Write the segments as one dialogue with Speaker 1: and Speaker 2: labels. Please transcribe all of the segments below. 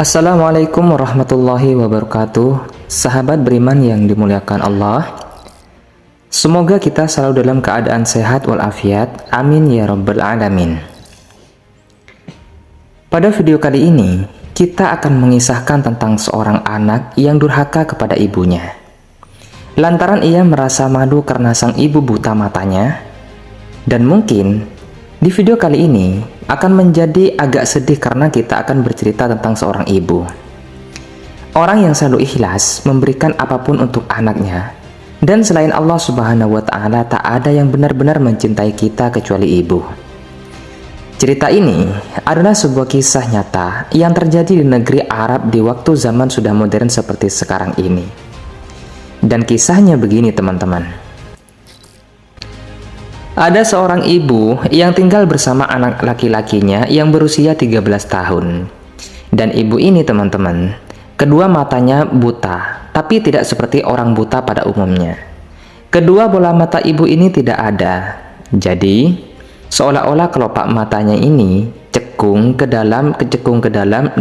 Speaker 1: Assalamualaikum warahmatullahi wabarakatuh. Sahabat beriman yang dimuliakan Allah, semoga kita selalu dalam keadaan sehat walafiat. Amin ya rabbal alamin. Pada video kali ini, kita akan mengisahkan tentang seorang anak yang durhaka kepada ibunya. Lantaran ia merasa malu karena sang ibu buta matanya. Dan mungkin di video kali ini akan menjadi agak sedih karena kita akan bercerita tentang seorang ibu. Orang yang selalu ikhlas memberikan apapun untuk anaknya. Dan selain Allah Subhanahu wa Ta'ala, tak ada yang benar-benar mencintai kita kecuali ibu. Cerita ini adalah sebuah kisah nyata yang terjadi di negeri Arab di waktu zaman sudah modern seperti sekarang ini. Dan kisahnya begini, teman-teman. Ada seorang ibu yang tinggal bersama anak laki-lakinya yang berusia 13 tahun. Dan ibu ini, teman-teman, kedua matanya buta, tapi tidak seperti orang buta pada umumnya. Kedua bola mata ibu ini tidak ada. Jadi, seolah-olah kelopak matanya ini cekung ke dalam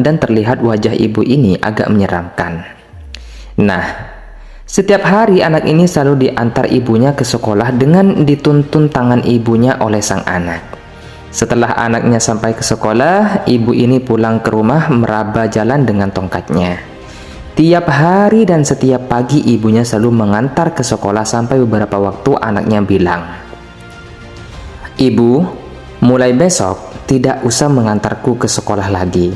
Speaker 1: dan terlihat wajah ibu ini agak menyeramkan. Nah, setiap hari anak ini selalu diantar ibunya ke sekolah dengan dituntun tangan ibunya oleh sang anak. Setelah anaknya sampai ke sekolah, ibu ini pulang ke rumah meraba jalan dengan tongkatnya. Tiap hari dan setiap pagi ibunya selalu mengantar ke sekolah sampai beberapa waktu anaknya bilang, "Ibu, mulai besok tidak usah mengantarku ke sekolah lagi.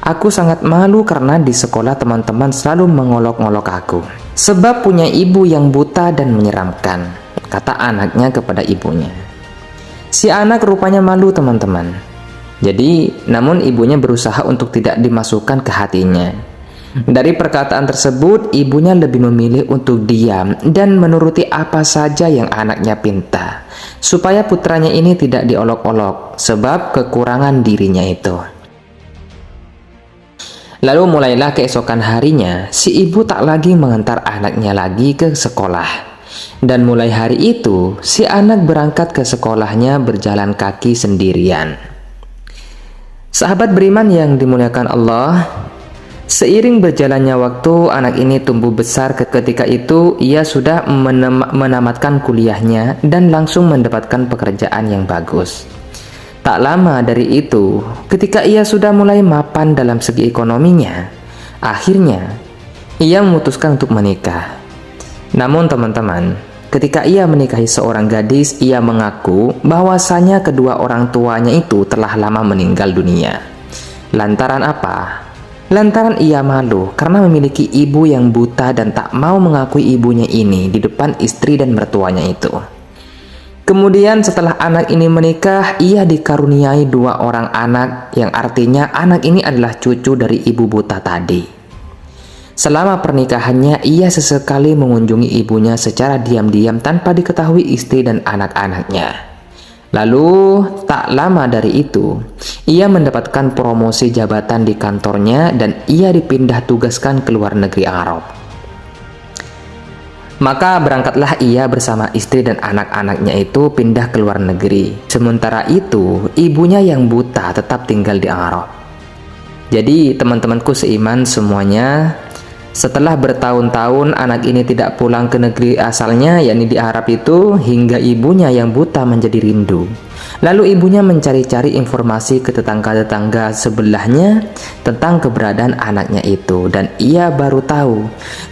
Speaker 1: Aku sangat malu karena di sekolah teman-teman selalu mengolok-olok aku. Sebab punya ibu yang buta dan menyeramkan," kata anaknya kepada ibunya. Si anak rupanya malu, teman-teman. Jadi, namun ibunya berusaha untuk tidak dimasukkan ke hatinya. Dari perkataan tersebut, ibunya lebih memilih untuk diam dan menuruti apa saja yang anaknya pinta, supaya putranya ini tidak diolok-olok sebab kekurangan dirinya itu. Lalu mulailah keesokan harinya, si ibu tak lagi mengantar anaknya lagi ke sekolah. Dan mulai hari itu, si anak berangkat ke sekolahnya berjalan kaki sendirian. Sahabat beriman yang dimuliakan Allah, seiring berjalannya waktu, anak ini tumbuh besar. Ketika itu, ia sudah menamatkan kuliahnya dan langsung mendapatkan pekerjaan yang bagus. Tak lama dari itu, ketika ia sudah mulai mapan dalam segi ekonominya, akhirnya ia memutuskan untuk menikah. Namun teman-teman, ketika ia menikahi seorang gadis, ia mengaku bahwasanya kedua orang tuanya itu telah lama meninggal dunia. Lantaran apa? Lantaran ia malu karena memiliki ibu yang buta dan tak mau mengakui ibunya ini di depan istri dan mertuanya itu. Kemudian setelah anak ini menikah, ia dikaruniai 2 orang anak, yang artinya anak ini adalah cucu dari ibu buta tadi. Selama pernikahannya, ia sesekali mengunjungi ibunya secara diam-diam tanpa diketahui istri dan anak-anaknya. Lalu, tak lama dari itu, ia mendapatkan promosi jabatan di kantornya dan ia dipindah tugaskan ke luar negeri Arab. Maka berangkatlah ia bersama istri dan anak-anaknya itu pindah ke luar negeri. Sementara itu, ibunya yang buta tetap tinggal di Arab. Jadi teman-temanku seiman semuanya, setelah bertahun-tahun anak ini tidak pulang ke negeri asalnya, yakni di Arab itu, hingga ibunya yang buta menjadi rindu. Lalu ibunya mencari-cari informasi ke tetangga-tetangga sebelahnya tentang keberadaan anaknya itu, dan ia baru tahu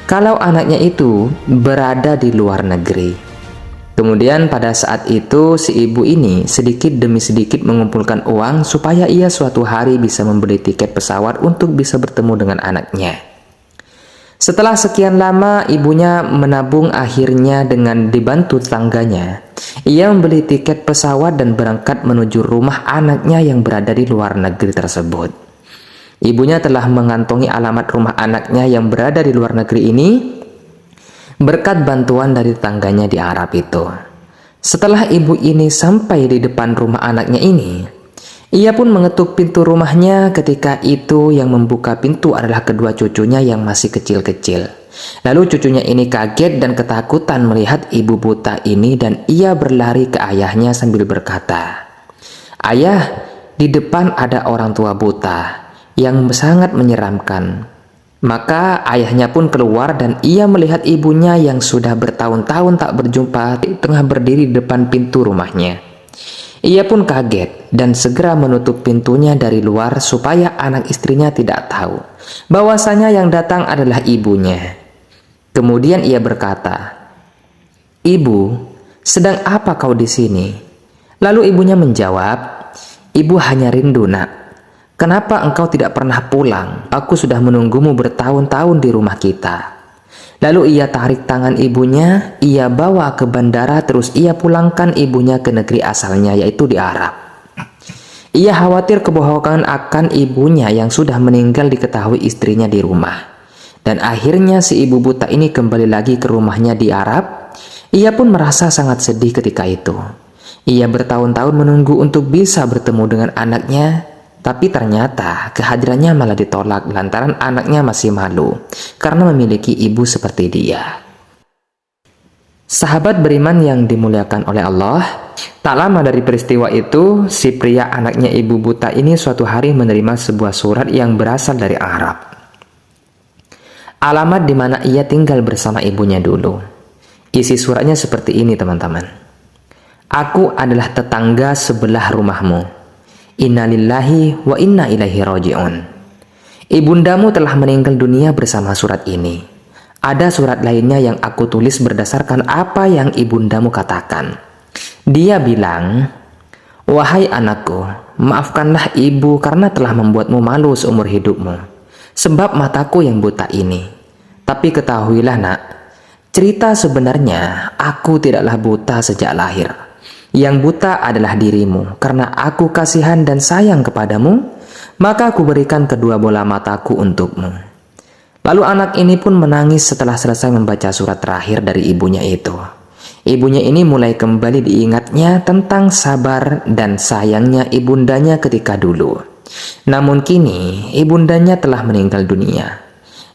Speaker 1: kalau anaknya itu berada di luar negeri. Kemudian pada saat itu si ibu ini sedikit demi sedikit mengumpulkan uang supaya ia suatu hari bisa membeli tiket pesawat untuk bisa bertemu dengan anaknya. Setelah sekian lama ibunya menabung, akhirnya dengan dibantu tetangganya, ia membeli tiket pesawat dan berangkat menuju rumah anaknya yang berada di luar negeri tersebut. Ibunya telah mengantongi alamat rumah anaknya yang berada di luar negeri ini berkat bantuan dari tetangganya di Arab itu. Setelah ibu ini sampai di depan rumah anaknya ini, ia pun mengetuk pintu rumahnya. Ketika itu yang membuka pintu adalah kedua cucunya yang masih kecil-kecil. Lalu cucunya ini kaget dan ketakutan melihat ibu buta ini dan ia berlari ke ayahnya sambil berkata, "Ayah, di depan ada orang tua buta yang sangat menyeramkan." Maka ayahnya pun keluar dan ia melihat ibunya yang sudah bertahun-tahun tak berjumpa tengah berdiri di depan pintu rumahnya. Ia pun kaget dan segera menutup pintunya dari luar supaya anak istrinya tidak tahu bahwasanya yang datang adalah ibunya. Kemudian ia berkata, "Ibu, sedang apa kau di sini?" Lalu ibunya menjawab, "Ibu hanya rindu, Nak. Kenapa engkau tidak pernah pulang? Aku sudah menunggumu bertahun-tahun di rumah kita." Lalu ia tarik tangan ibunya, ia bawa ke bandara, terus ia pulangkan ibunya ke negeri asalnya, yaitu di Arab. Ia khawatir kebohongan akan ibunya yang sudah meninggal diketahui istrinya di rumah. Dan akhirnya si ibu buta ini kembali lagi ke rumahnya di Arab. Ia pun merasa sangat sedih ketika itu. Ia bertahun-tahun menunggu untuk bisa bertemu dengan anaknya, tapi ternyata kehadirannya malah ditolak lantaran anaknya masih malu karena memiliki ibu seperti dia. Sahabat beriman yang dimuliakan oleh Allah, tak lama dari peristiwa itu, si pria anaknya ibu buta ini suatu hari menerima sebuah surat yang berasal dari Arab. Alamat di mana ia tinggal bersama ibunya dulu. Isi suratnya seperti ini, teman-teman. "Aku adalah tetangga sebelah rumahmu. Innalillahi wa inna ilaihi raji'un. Ibundamu telah meninggal dunia bersama surat ini. Ada surat lainnya yang aku tulis berdasarkan apa yang ibundamu katakan. Dia bilang, 'Wahai anakku, maafkanlah ibu karena telah membuatmu malu seumur hidupmu, sebab mataku yang buta ini. Tapi ketahuilah, Nak, cerita sebenarnya aku tidaklah buta sejak lahir. Yang buta adalah dirimu. Karena aku kasihan dan sayang kepadamu, maka aku berikan kedua bola mataku untukmu.'" Lalu anak ini pun menangis setelah selesai membaca surat terakhir dari ibunya itu. Ibunya ini mulai kembali diingatnya tentang sabar dan sayangnya ibundanya ketika dulu. Namun kini ibundanya telah meninggal dunia.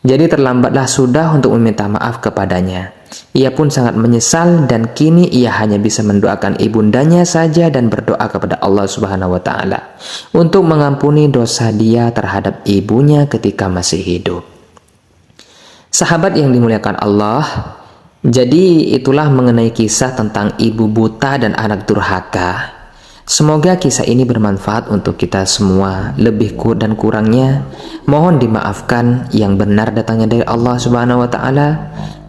Speaker 1: Jadi terlambatlah sudah untuk meminta maaf kepadanya. Ia pun sangat menyesal dan kini ia hanya bisa mendoakan ibundanya saja dan berdoa kepada Allah Subhanahu wa taala untuk mengampuni dosa dia terhadap ibunya ketika masih hidup. Sahabat yang dimuliakan Allah, jadi itulah mengenai kisah tentang ibu buta dan anak durhaka. Semoga kisah ini bermanfaat untuk kita semua. Lebih dan kurangnya mohon dimaafkan. Yang benar datangnya dari Allah Subhanahu wa taala.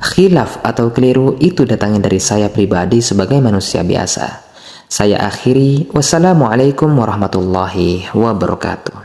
Speaker 1: Khilaf atau keliru itu datangnya dari saya pribadi sebagai manusia biasa. Saya akhiri. Wassalamualaikum warahmatullahi wabarakatuh.